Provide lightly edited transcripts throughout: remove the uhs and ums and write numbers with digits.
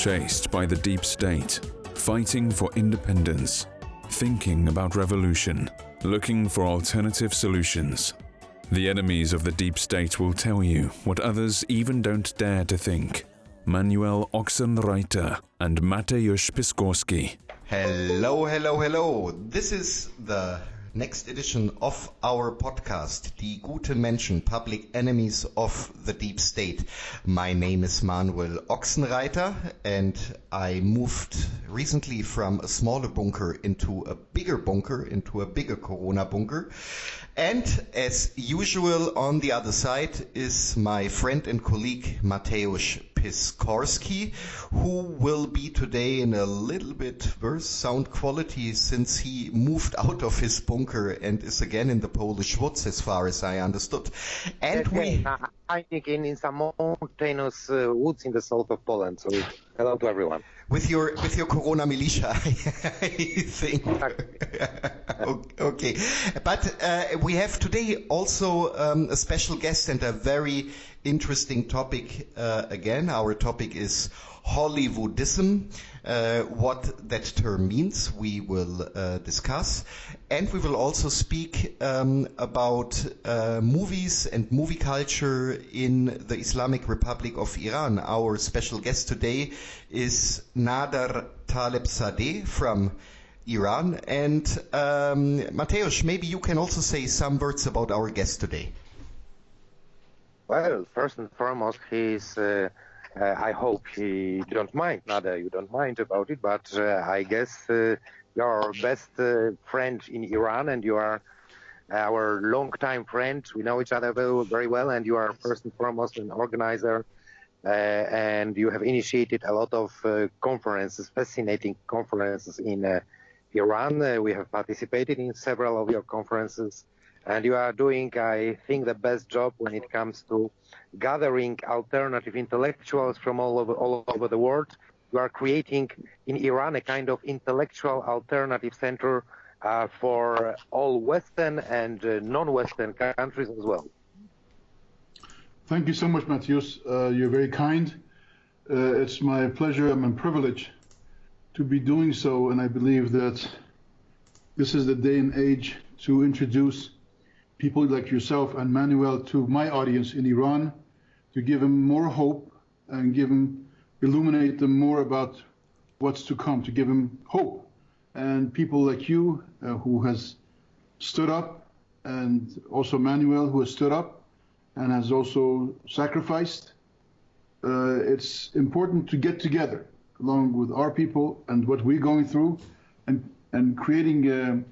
chased by the deep state, fighting for independence, thinking about revolution, looking for alternative solutions. The enemies of the deep state will tell you what others even don't dare to think. Manuel Ochsenreiter and Mateusz Piskorski. Hello, hello, hello. This is the next edition of our podcast, DieGutenMenschen, Public Enemies of the Deep State. My name is Manuel Ochsenreiter, and I moved recently from a smaller bunker into a bigger Corona bunker. And as usual, on the other side is my friend and colleague Mateusz Piskorski, who will be today in a little bit worse sound quality since he moved out of his bunker and is again in the Polish woods, as far as I understood. And hiding in some mountainous woods in the south of Poland. So hello to everyone. With your Corona militia, I think. Okay, but we have today also a special guest and a very interesting topic again. Our topic is Hollywoodism. What that term means, we will discuss. And we will also speak about movies and movie culture in the Islamic Republic of Iran. Our special guest today is Nader Talebzadeh from Iran. And Mateusz, maybe you can also say some words about our guest today. Well, first and foremost, he's I hope you don't mind, Nader, you don't mind about it, but I guess you're our best friend in Iran, and you are our long-time friend. We know each other very, very well, and you are first and foremost an organizer, and you have initiated a lot of conferences, fascinating conferences in Iran. We have participated in several of your conferences, and you are doing, I think, the best job when it comes to gathering alternative intellectuals from all over the world. You are creating in Iran a kind of intellectual alternative center for all Western and non-Western countries as well. Thank you so much, Mateusz. You're very kind. It's my pleasure and my privilege to be doing so, and I believe that this is the day and age to introduce people like yourself and Manuel to my audience in Iran, to give them more hope and illuminate them more about what's to come, to give them hope. And people like you who has stood up, and also Manuel who has stood up and has also sacrificed. It's important to get together along with our people and what we're going through, and creating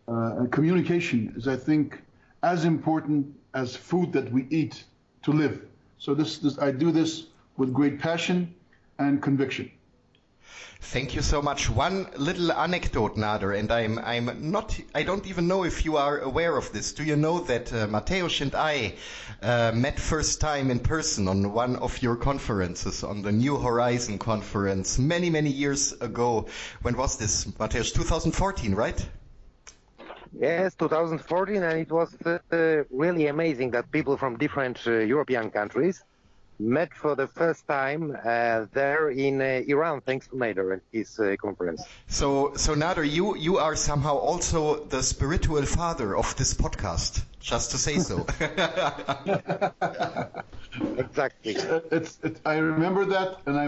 a communication is, I think, as important as food that we eat to live. So I do this with great passion and conviction. Thank you so much. One little anecdote, Nader, and I don't even know if you are aware of this. Do you know that Mateusz and I met first time in person on one of your conferences, on the New Horizon conference, many, many years ago? When was this, Mateusz? 2014, right? Yes, 2014, and it was really amazing that people from different European countries met for the first time there in Iran, thanks to Nader and his conference. So Nader, you are somehow also the spiritual father of this podcast, just to say so. Exactly. I remember that, and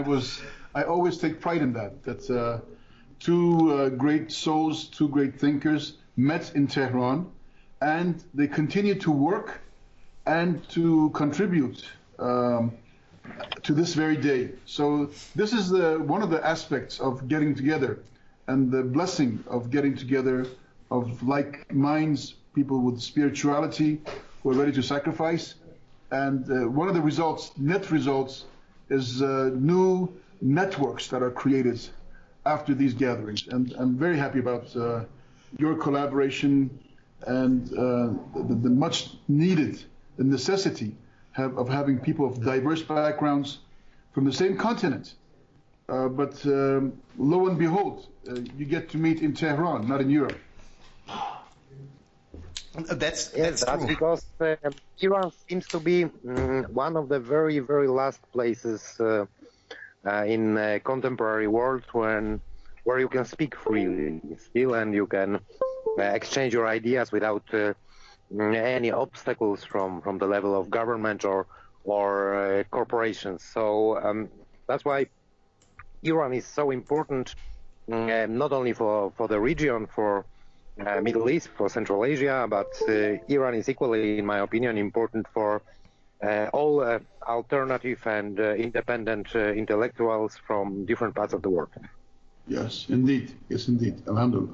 I always take pride in that. That two great souls, two great thinkers met in Tehran, and they continue to work and to contribute to this very day. So this is one of the aspects of getting together, and the blessing of getting together of like minds, people with spirituality who are ready to sacrifice. And one of the net results is new networks that are created after these gatherings. And I'm very happy about your collaboration and the much needed, the necessity of having people of diverse backgrounds from the same continent. But lo and behold, you get to meet in Tehran, not in Europe. That's true. Because Iran seems to be one of the very, very last places in a contemporary world where you can speak freely still, and you can exchange your ideas without any obstacles from the level of government or corporations. So that's why Iran is so important, not only for the region, for Middle East, for Central Asia, but Iran is equally, in my opinion, important for all alternative and independent intellectuals from different parts of the world. Yes, indeed. Yes, indeed. Alhamdulillah.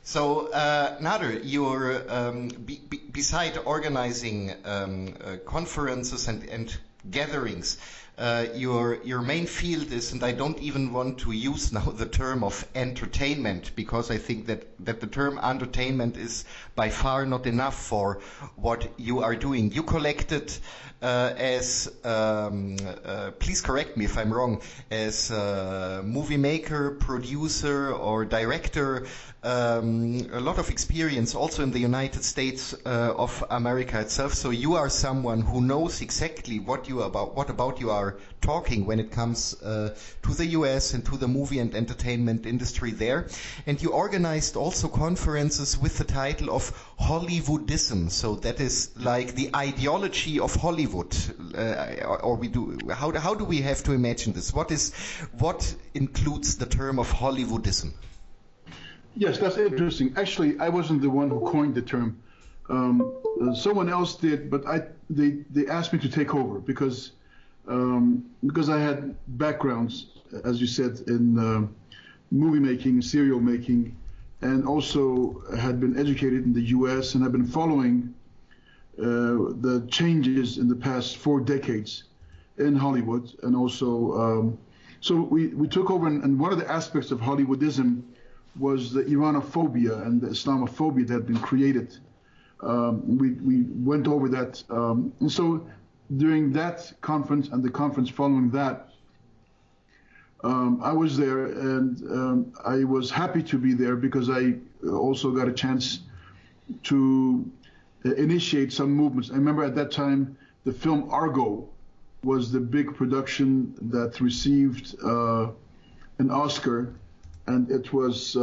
So, Nader, you're beside organizing conferences and gatherings, your main field is, and I don't even want to use now the term of entertainment, because I think that the term entertainment is by far not enough for what you are doing. You collected as, please correct me if I'm wrong, as movie maker, producer or director, a lot of experience also in the United States of America itself. So you are someone who knows exactly what about you are talking when it comes to the US and to the movie and entertainment industry there. And you organized also conferences with the title of Hollywoodism. So that is like the ideology of Hollywood, or we do. How do we have to imagine this? What includes the term of Hollywoodism? Yes, that's interesting. Actually, I wasn't the one who coined the term. Someone else did, but they asked me to take over because I had backgrounds, as you said, in movie making, serial making, and also had been educated in the U.S. and have been following the changes in the past 4 decades in Hollywood, and also so we took over, and one of the aspects of Hollywoodism was the Iranophobia and the Islamophobia that had been created. We went over that, and so during that conference and the conference following that, I was there, and I was happy to be there because I also got a chance to initiate some movements. I remember at that time the film Argo was the big production that received an Oscar, and it was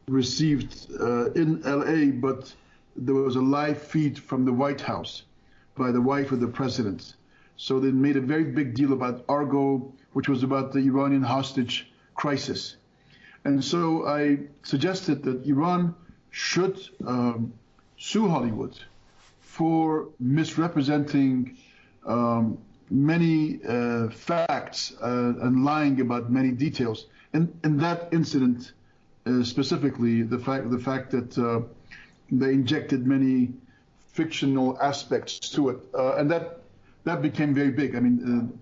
received in LA, but there was a live feed from the White House by the wife of the president. So they made a very big deal about Argo, which was about the Iranian hostage crisis. And so I suggested that Iran should sue Hollywood for misrepresenting many facts and lying about many details. And in that incident, specifically, the fact that they injected many fictional aspects to it, and that became very big. I mean,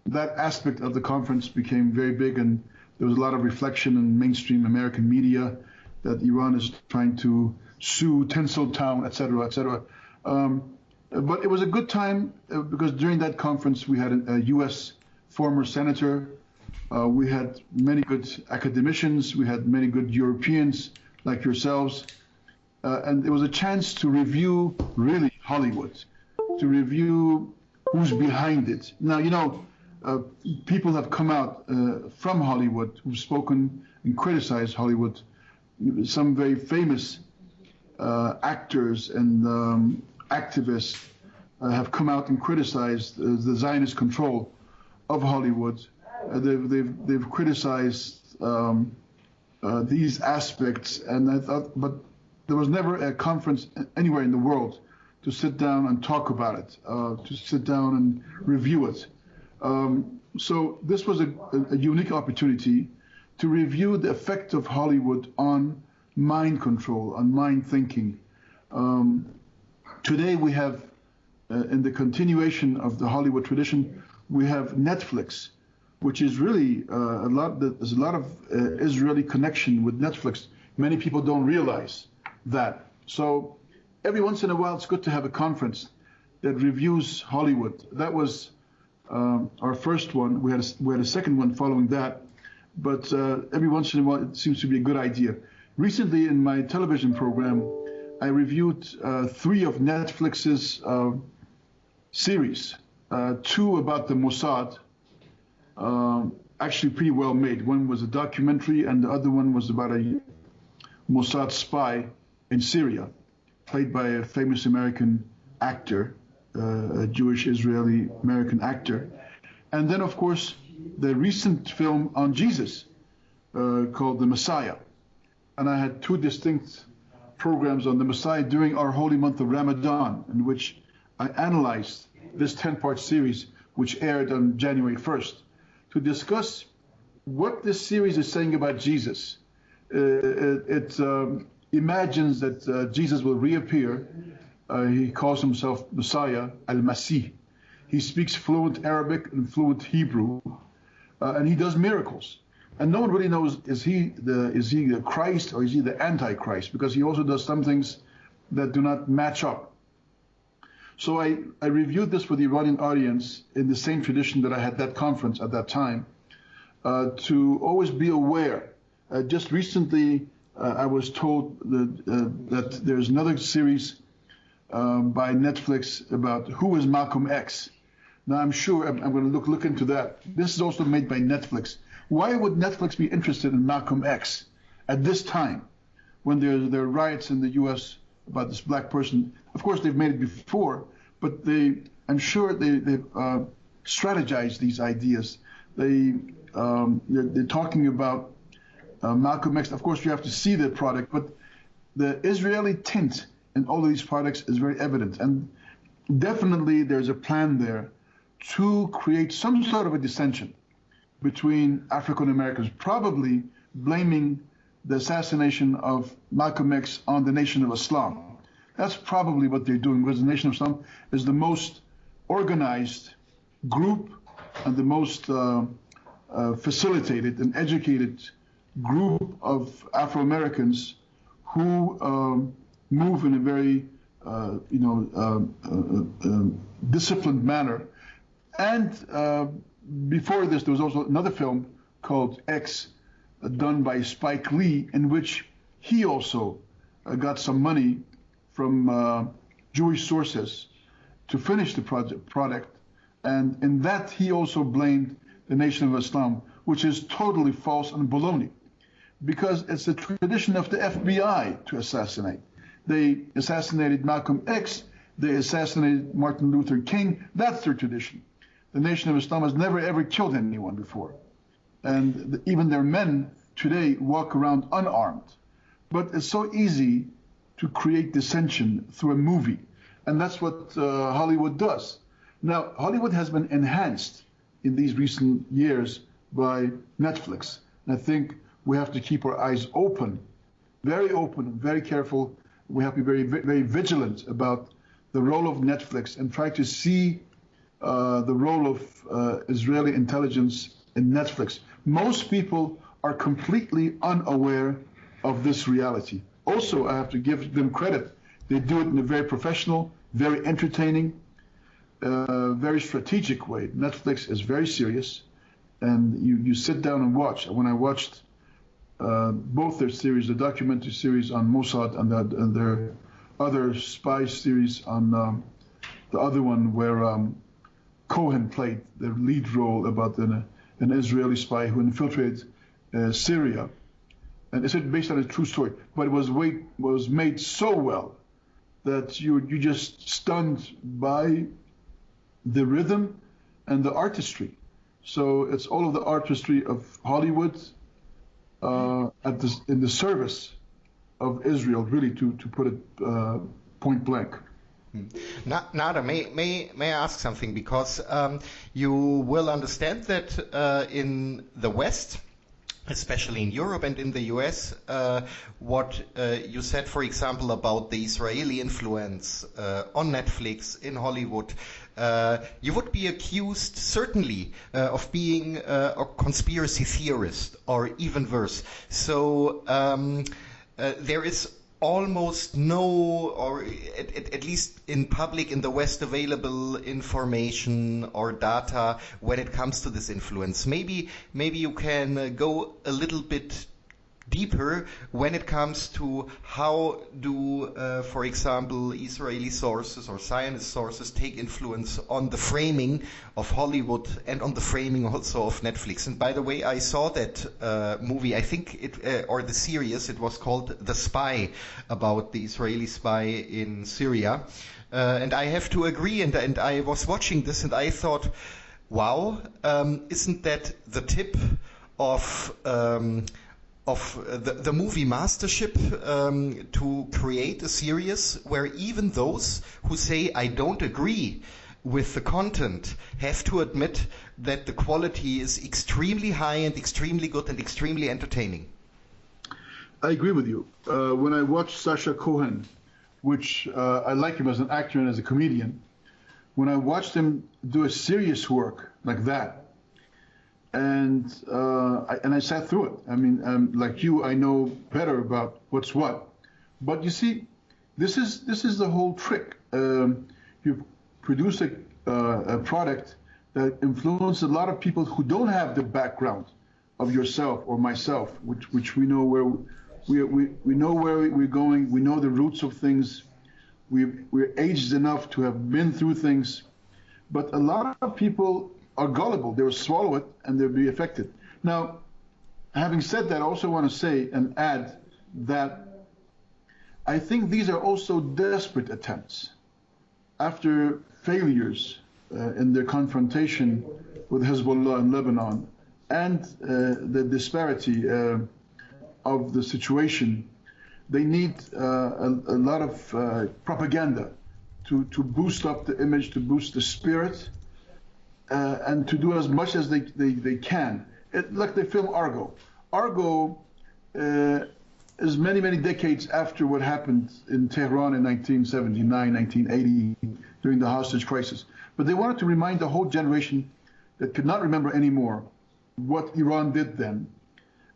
that aspect of the conference became very big, and there was a lot of reflection in mainstream American media that Iran is trying to sue Tinseltown, et cetera, et cetera. But it was a good time because during that conference we had a U.S. former senator, we had many good academicians, we had many good Europeans like yourselves, and it was a chance to review really Hollywood, to review who's behind it. Now, you know, people have come out from Hollywood who've spoken and criticized Hollywood. Some very famous actors and activists have come out and criticized the Zionist control of Hollywood. They've criticized these aspects, and I thought, but there was never a conference anywhere in the world to sit down and talk about it, to sit down and review it. So this was a unique opportunity to review the effect of Hollywood on mind control, on mind thinking. Today we have, in the continuation of the Hollywood tradition, we have Netflix, which is really there's a lot of Israeli connection with Netflix. Many people don't realize that. So every once in a while, it's good to have a conference that reviews Hollywood. That was our first one. We had a second one following that, but every once in a while, it seems to be a good idea. Recently, in my television program, I reviewed 3 of Netflix's series, 2 about the Mossad, actually pretty well made. One was a documentary, and the other one was about a Mossad spy in Syria, played by a famous American actor, a Jewish Israeli American actor. And then, of course, the recent film on Jesus called The Messiah. And I had two distinct programs on the Messiah during our holy month of Ramadan, in which I analyzed this 10-part series, which aired on January 1st, to discuss what this series is saying about Jesus. It imagines that Jesus will reappear. He calls himself Messiah, Al-Masih. He speaks fluent Arabic and fluent Hebrew, and he does miracles. And no one really knows, is he the Christ or is he the Antichrist? Because he also does some things that do not match up. So I reviewed this for the Iranian audience in the same tradition that I had that conference at that time, to always be aware. Just recently, I was told that there's another series by Netflix about who is Malcolm X. Now I'm sure I'm going to look into that. This is also made by Netflix. Why would Netflix be interested in Malcolm X at this time, when there are riots in the U.S. about this black person? Of course, they've made it before, but I'm sure they've strategized these ideas. They're talking about Malcolm X. Of course, you have to see the product, but the Israeli tint in all of these products is very evident. And definitely there's a plan there to create some sort of a dissension between African Americans, probably blaming the assassination of Malcolm X on the Nation of Islam. That's probably what they're doing, because the Nation of Islam is the most organized group and the most facilitated and educated group of Afro-Americans who move in a very disciplined manner. And before this, there was also another film called X, done by Spike Lee, in which he also got some money from Jewish sources to finish the product. And in that, he also blamed the Nation of Islam, which is totally false and baloney, because it's the tradition of the FBI to assassinate. They assassinated Malcolm X, they assassinated Martin Luther King. That's their tradition. The Nation of Islam has never ever killed anyone before. And even their men today walk around unarmed. But it's so easy to create dissension through a movie. And that's what Hollywood does. Now, Hollywood has been enhanced in these recent years by Netflix. And I think we have to keep our eyes open, very careful. We have to be very, very vigilant about the role of Netflix and try to see the role of Israeli intelligence in Netflix. Most people are completely unaware of this reality. Also, I have to give them credit. They do it in a very professional, very entertaining, very strategic way. Netflix is very serious, and you sit down and watch. When I watched both their series, the documentary series on Mossad and their other spy series on the other one where Cohen played the lead role about an Israeli spy who infiltrated Syria. And it's based on a true story, but it was made so well that you just stunned by the rhythm and the artistry. So it's all of the artistry of Hollywood in the service of Israel, really, to put it point blank. Nader, may I ask something? Because you will understand that in the West, especially in Europe and in the US, what you said, for example, about the Israeli influence on Netflix, in Hollywood, you would be accused, certainly, of being a conspiracy theorist, or even worse. So there is almost no, or at least in public, in the West, available information or data when it comes to this influence. Maybe you can go a little bit deeper when it comes to how do, for example, Israeli sources or Zionist sources take influence on the framing of Hollywood and on the framing also of Netflix. And by the way, I saw that movie, I think it, or the series, it was called The Spy, about the Israeli spy in Syria. And I have to agree, and I was watching this and I thought, wow, isn't that the tip of the movie mastership, to create a series where even those who say I don't agree with the content have to admit that the quality is extremely high and extremely good and extremely entertaining. I agree with you. When I watched Sacha Cohen, which I like him as an actor and as a comedian, when I watched him do a serious work like that, and I sat through it. I mean, like you, I know better about what's what. But you see, this is the whole trick. You produce a product that influences a lot of people who don't have the background of yourself or myself, which we know where we know where we're going. We know the roots of things. We're aged enough to have been through things. But a lot of people are gullible. They will swallow it and they'll be affected. Now, having said that, I also want to say and add that I think these are also desperate attempts. After failures in their confrontation with Hezbollah in Lebanon and the disparity of the situation, they need a lot of propaganda to boost up the image, to boost the spirit, and to do as much as they can. Like the film Argo. Argo is many, many decades after what happened in Tehran in 1979, 1980, during the hostage crisis. But they wanted to remind the whole generation that could not remember anymore what Iran did then.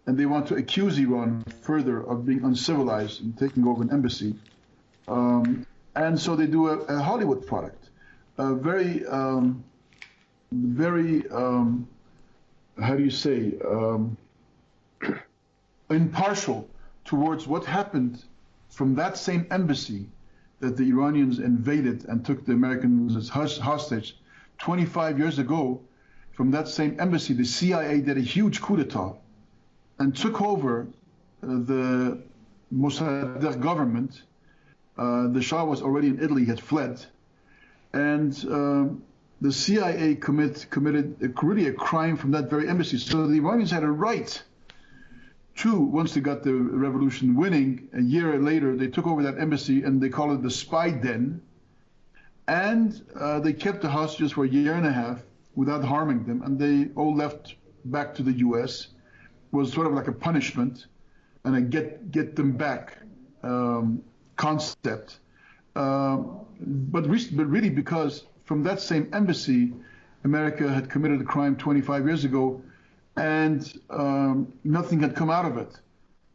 And they want to accuse Iran further of being uncivilized and taking over an embassy. And so they do a Hollywood product, very, how do you say, impartial towards what happened from that same embassy that the Iranians invaded and took the Americans as hostage 25 years ago. From that same embassy, the CIA did a huge coup d'etat and took over the Mossadegh government. The Shah was already in Italy, had fled. And the CIA committed really a crime from that very embassy. So the Iranians had a right to, once they got the revolution winning, a year later, they took over that embassy and they call it the spy den. And they kept the hostages for a year and a half without harming them. And they all left back to the US. It was sort of like a punishment and a get them back concept. But really because from that same embassy, America had committed a crime 25 years ago, and nothing had come out of it,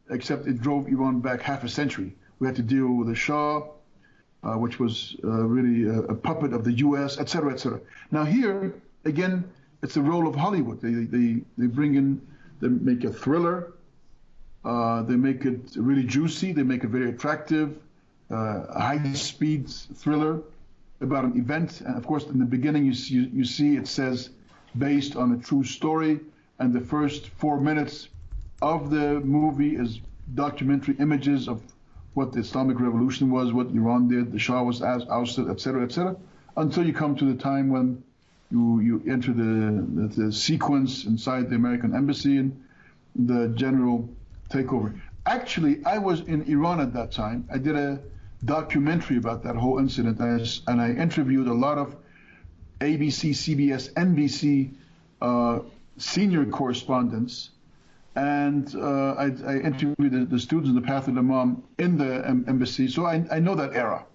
except it drove Iran back half a century. We had to deal with the Shah, which was really a puppet of the U.S., et cetera, et cetera. Now here, again, it's the role of Hollywood. They bring in, they make a thriller, they make it really juicy, they make it very attractive, high-speed thriller about an event. And of course, in the beginning, you see it says based on a true story, and the first 4 minutes of the movie is documentary images of what the Islamic Revolution was, what Iran did, the Shah was ousted, etc., until you come to the time when you enter the sequence inside the American embassy and the general takeover. Actually, I was in Iran at that time. I did a documentary about that whole incident, and I interviewed a lot of ABC, CBS, NBC senior correspondents, and I interviewed the students in the Path of Imam in the embassy, so I know that era.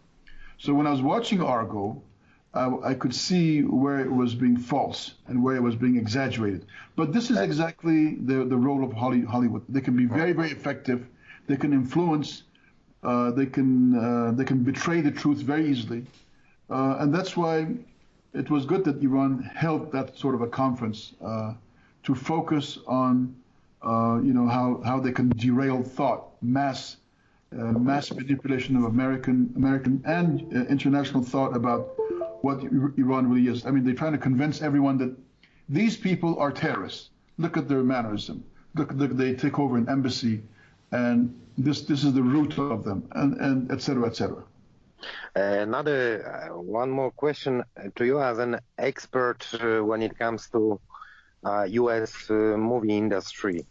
So when I was watching Argo, I could see where it was being false and where it was being exaggerated. But this is exactly the role of Hollywood. They can be very, very effective. They can influence. They can betray the truth very easily. And that's why it was good that Iran held that sort of a conference to focus on how they can derail thought, mass manipulation of American and international thought about what Iran really is. I mean, they're trying to convince everyone that these people are terrorists. Look at their mannerism. Look, they take over an embassy, and this is the root of them, and et cetera, et cetera. One more question to you as an expert when it comes to U.S. movie industry.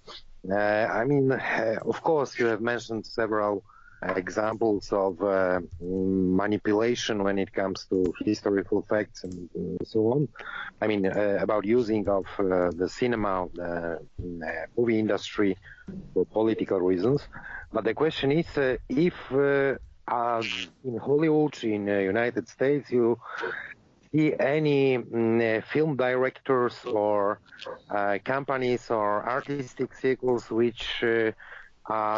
Of course, you have mentioned several examples of manipulation when it comes to historical facts and so on. About using of the cinema, the movie industry for political reasons. But the question is, if in Hollywood, in the United States, you see any film directors or companies or artistic circles which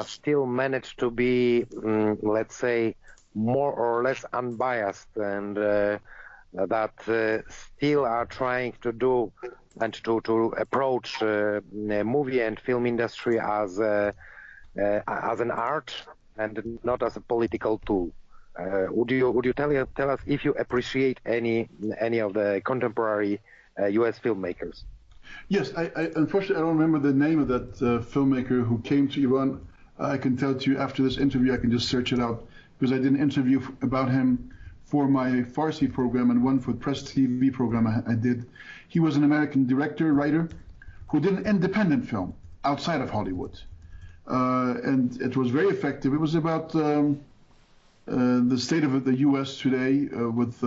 still manage to be, let's say, more or less unbiased, and that still are trying to do and to approach movie and film industry as an art and not as a political tool. Would you tell us if you appreciate any of the contemporary U.S. filmmakers? Yes, I unfortunately I don't remember the name of that filmmaker who came to Iran. I can tell it to you after this interview. I can just search it out because I did an interview about him for my Farsi program and one for the Press TV program I did. He was an American director, writer, who did an independent film outside of Hollywood, and it was very effective. It was about the state of the U.S. today with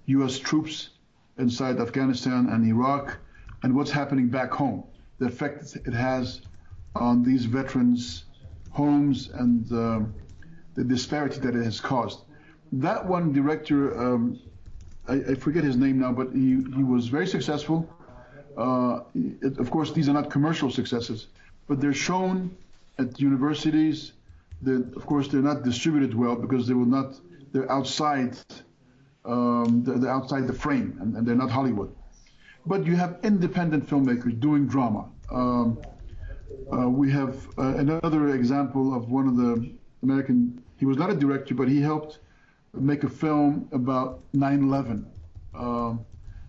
U.S. troops inside Afghanistan and Iraq, and what's happening back home, the effect it has on these veterans' homes and the disparity that it has caused. That one director, I forget his name now, but he was very successful. Of course, these are not commercial successes, but they're shown at universities. Of course, they're not distributed well because they're outside, they're outside the frame, and they're not Hollywood. But you have independent filmmakers doing drama. We have another example of one of the American, he was not a director, but he helped make a film about 9/11.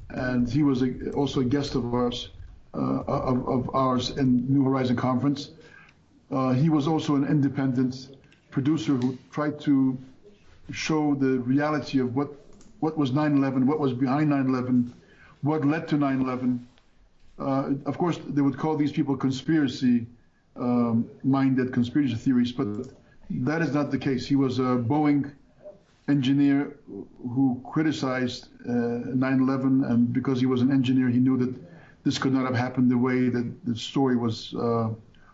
And he was also a guest of ours in New Horizon Conference. He was also an independent producer who tried to show the reality of what was 9/11, what was behind 9/11, what led to 9/11. Of course, they would call these people conspiracy-minded conspiracy theories, but that is not the case. He was a Boeing engineer who criticized 9/11, and because he was an engineer, he knew that this could not have happened the way that the story was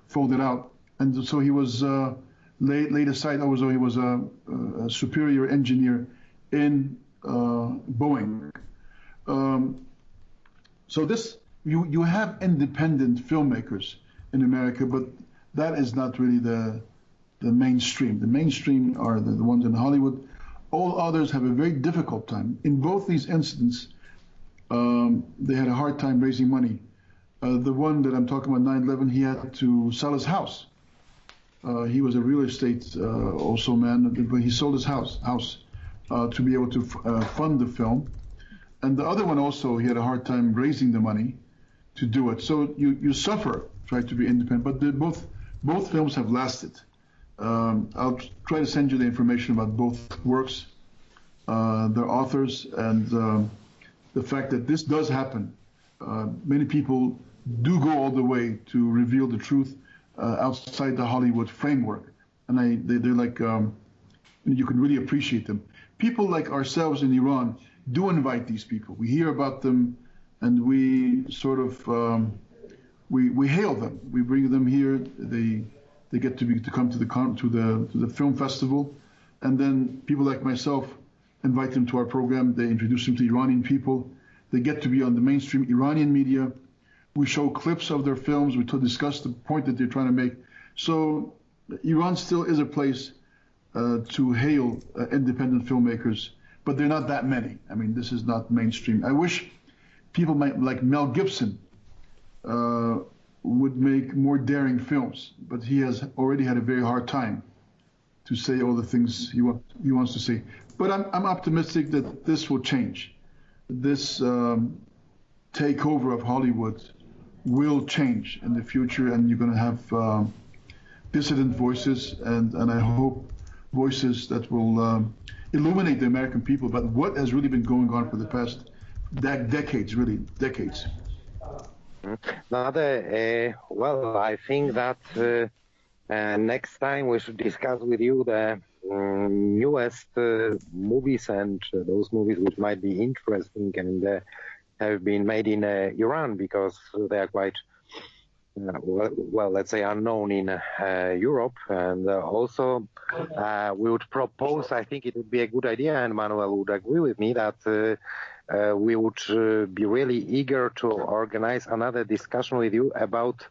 folded out. And so he was laid aside, although he was a superior engineer in Boeing. So you have independent filmmakers in America, but that is not really the mainstream. The mainstream are the ones in Hollywood. All others have a very difficult time. In both these incidents, they had a hard time raising money. The one that I'm talking about, 9/11, he had to sell his house. He was a real estate also man, but he sold his house to be able to fund the film. And the other one also, he had a hard time raising the money to do it. So you suffer trying to be independent, but both films have lasted. I'll try to send you the information about both works, their authors, and the fact that this does happen. Many people do go all the way to reveal the truth outside the Hollywood framework, and they're like, you can really appreciate them. People like ourselves in Iran do invite these people. We hear about them, and we sort of we hail them. We bring them here. They get to come to the film festival, and then people like myself invite them to our program. They introduce them to Iranian people. They get to be on the mainstream Iranian media. We show clips of their films. We discuss the point that they're trying to make. So Iran still is a place to hail independent filmmakers, but they're not that many. I mean, this is not mainstream. I wish people like Mel Gibson would make more daring films, but he has already had a very hard time to say all the things he wants to say. But I'm optimistic that this will change. This takeover of Hollywood will change in the future, and you're going to have dissident voices, and I hope voices that will illuminate the American people about what has really been going on for the past decades. Well, I think that next time we should discuss with you the newest movies and those movies which might be interesting and have been made in Iran, because they are quite, well, let's say unknown in Europe. And also we would propose, I think it would be a good idea, and Manuel would agree with me, that we would be really eager to organize another discussion with you about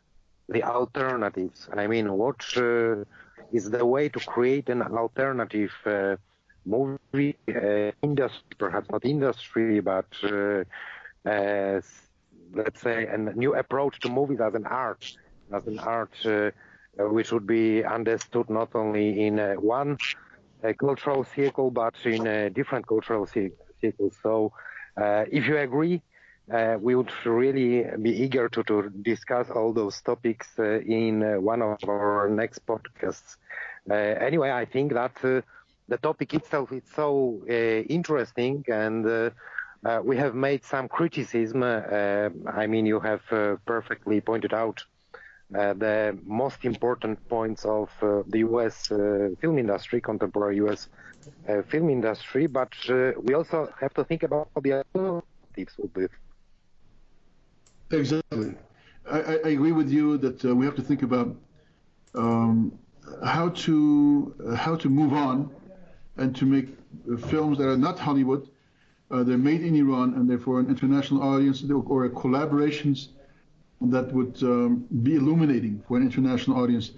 the alternatives. I mean, what is the way to create an alternative movie industry, perhaps not industry, but let's say a new approach to movies as an art which would be understood not only in one cultural circle, but in different cultural circles. So if you agree, we would really be eager to discuss all those topics in one of our next podcasts. Anyway, I think that the topic itself is so interesting, and we have made some criticism. I mean, you have perfectly pointed out the most important points of the U.S. film industry, contemporary U.S. Film industry, but we also have to think about the alternatives of this. Exactly. I agree with you that we have to think about how to move on and to make films that are not Hollywood. They're made in Iran, and therefore an international audience, or collaborations that would be illuminating for an international audience,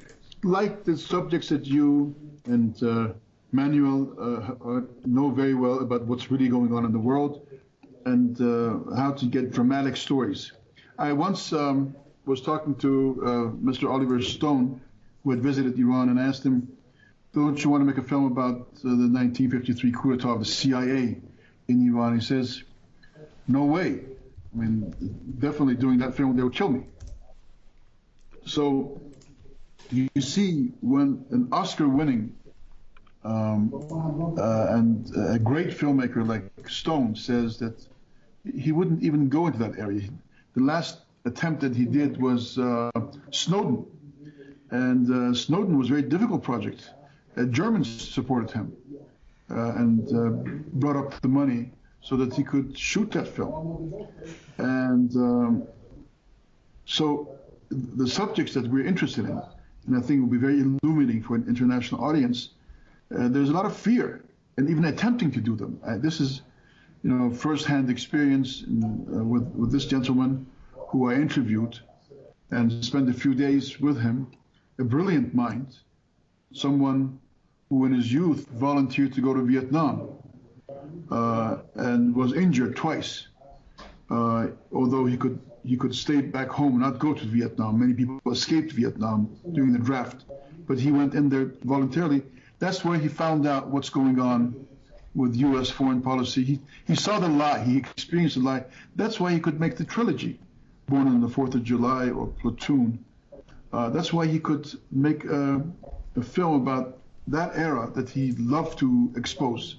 like the subjects that you and Manuel know very well about what's really going on in the world, and how to get dramatic stories. I once was talking to Mr. Oliver Stone, who had visited Iran, and asked him, don't you want to make a film about the 1953 coup d'etat of the CIA in Iran? He says, no way. I mean, definitely doing that film, they would kill me. So you see, when an Oscar-winning and a great filmmaker like Stone says that he wouldn't even go into that area. The last attempt that he did was Snowden. And Snowden was a very difficult project. Germans supported him and brought up the money so that he could shoot that film. And so the subjects that we're interested in, and I think will be very illuminating for an international audience, there's a lot of fear in even attempting to do them. This is, first-hand experience with this gentleman who I interviewed and spent a few days with him, a brilliant mind, someone who in his youth volunteered to go to Vietnam and was injured twice, although he could stay back home and not go to Vietnam. Many people escaped Vietnam during the draft, but he went in there voluntarily. That's where he found out what's going on with U.S. foreign policy. He saw the lie. He experienced the lie. That's why he could make the trilogy, Born on the 4th of July or Platoon. That's why he could make a film about that era that he loved to expose.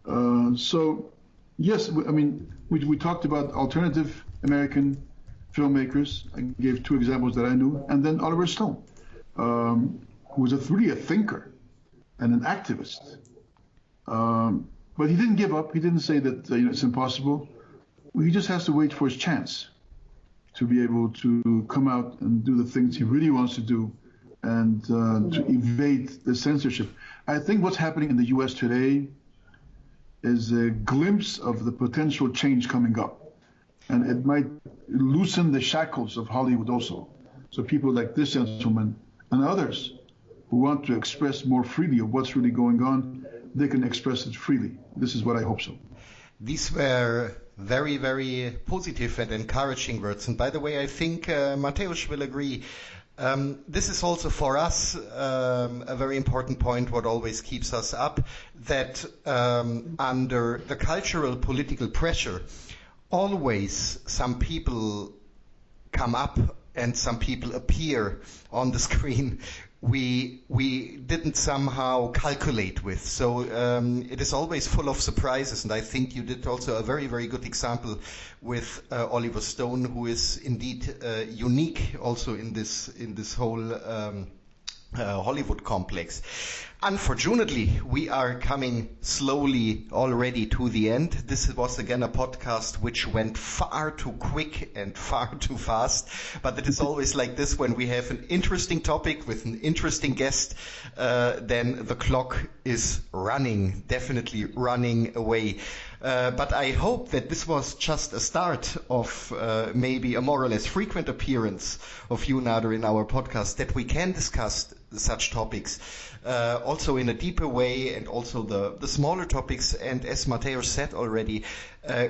So, yes, I mean, we talked about alternative American filmmakers. I gave two examples that I knew. And then Oliver Stone, who was really a thinker and an activist. But he didn't give up. He didn't say that it's impossible. He just has to wait for his chance to be able to come out and do the things he really wants to do, and to evade the censorship. I think what's happening in the U.S. today is a glimpse of the potential change coming up. And it might loosen the shackles of Hollywood also. So people like this gentleman and others who want to express more freely of what's really going on, they can express it freely. This is what I hope so. These were Very, very positive and encouraging words. And by the way, I think Mateusz will agree. This is also for us a very important point, what always keeps us up, that under the cultural political pressure, always some people come up and some people appear on the screen we didn't somehow calculate with. So it is always full of surprises, and I think you did also a very, very good example with Oliver Stone, who is indeed unique also in this whole Hollywood complex. Unfortunately, we are coming slowly already to the end. This was again a podcast which went far too quick and far too fast, but it is always like this when we have an interesting topic with an interesting guest, then the clock is running, definitely running away. But I hope that this was just a start of maybe a more or less frequent appearance of you, Nader, in our podcast, that we can discuss such topics also in a deeper way, and also the smaller topics. And as Mateusz said already,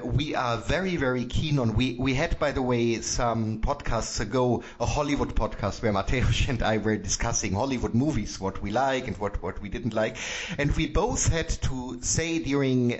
we are very, very keen on, we had, by the way, some podcasts ago, a Hollywood podcast where Mateusz and I were discussing Hollywood movies, what we like and what we didn't like. And we both had to say during,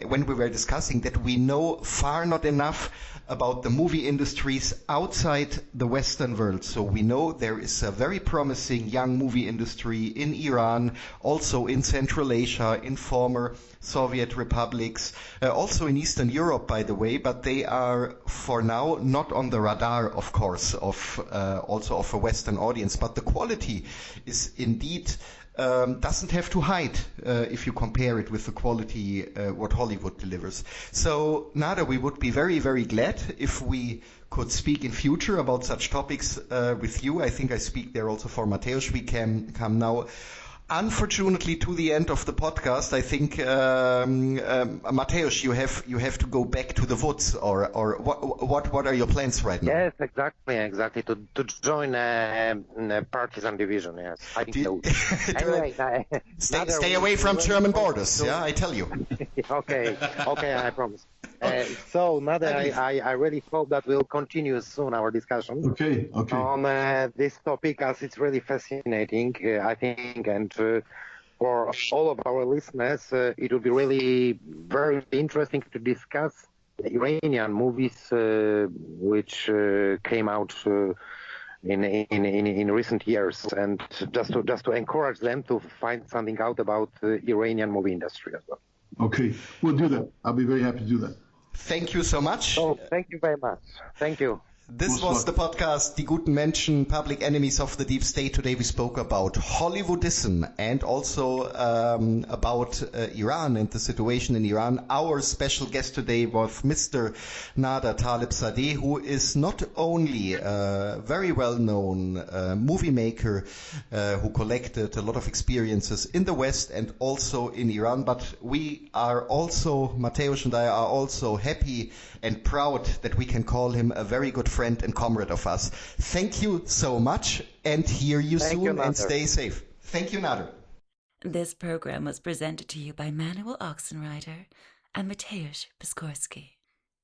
when we were discussing, that we know far not enough about the movie industries outside the Western world. So we know there is a very promising young movie industry in Iran, also in Central Asia, in former Soviet republics, also in Eastern Europe, by the way, but they are for now not on the radar, of course, of also of a Western audience. But the quality is indeed doesn't have to hide if you compare it with the quality what Hollywood delivers. So, Nader, we would be very, very glad if we could speak in future about such topics with you. I think I speak there also for Mateusz. We can come now, unfortunately, to the end of the podcast. I think Mateusz, you have to go back to the woods, or what are your plans right now? Yes, exactly. To join a partisan division. Yes, I think so. Anyway, stay away from German borders. Yeah, I tell you. Okay, I promise. So, Nader, I really hope that we'll continue soon our discussion. Okay. On this topic, as it's really fascinating, I think, and for all of our listeners, it would be really very interesting to discuss the Iranian movies which came out in recent years, and just to encourage them to find something out about the Iranian movie industry as well. Okay, we'll do that. I'll be very happy to do that. Thank you so much. Oh, thank you very much. Thank you. This was the podcast, DieGutenMenschen, Public Enemies of the Deep State. Today we spoke about Hollywoodism and also about Iran and the situation in Iran. Our special guest today was Mr. Nader Talebzadeh, who is not only a very well-known movie maker who collected a lot of experiences in the West and also in Iran, but we are also, Mateusz and I are also happy and proud that we can call him a very good friend and comrade of us. Thank you so much, and hear you soon, and stay safe. Thank you, Nader. This program was presented to you by Manuel Ochsenreiter and Mateusz Piskorski,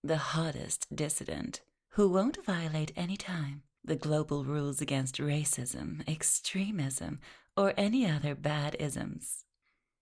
the hottest dissident who won't violate any time the global rules against racism, extremism, or any other bad isms.